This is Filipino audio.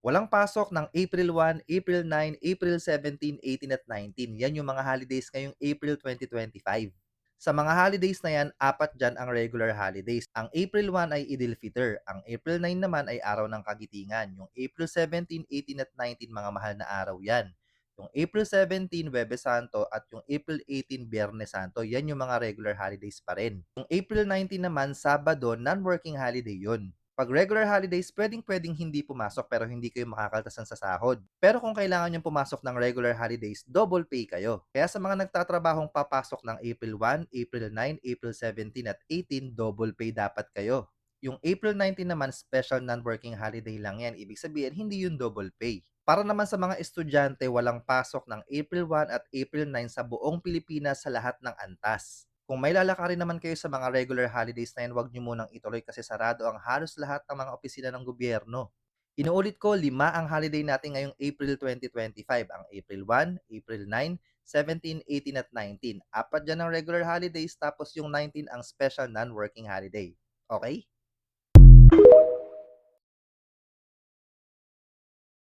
Walang pasok ng April 1, April 9, April 17, 18 at 19. Yan yung mga holidays ngayong April 2025. Sa mga holidays na yan, apat dyan ang regular holidays. Ang April 1 ay Idil Fitr. Ang April 9 naman ay Araw ng Kagitingan. Yung April 17, 18 at 19, mga mahal na araw yan. Yung April 17, Webes Santo at yung April 18, Biyernes Santo, yan yung mga regular holidays pa rin. Yung April 19 naman, Sabado, non-working holiday yun. 'Pag regular holidays, puwedeng-puwedeng hindi pumasok pero hindi kayo makakaltasan sa sahod. Pero kung kailangan niyong pumasok ng regular holidays, double pay kayo. Kaya sa mga nagtatrabahong papasok ng April 1, April 9, April 17 at 18, double pay dapat kayo. Yung April 19 naman, special non-working holiday lang yan. Ibig sabihin, hindi yun double pay. Para naman sa mga estudyante, walang pasok ng April 1 at April 9 sa buong Pilipinas sa lahat ng antas. Kung may lalakarin naman kayo sa mga regular holidays na yan, huwag nyo munang ituloy kasi sarado ang halos lahat ng mga opisina ng gobyerno. Inuulit ko, 5 ang holiday natin ngayong April 2025. Ang April 1, April 9, 17, 18 at 19. Apat dyan ang regular holidays tapos yung 19 ang special non-working holiday. Okay?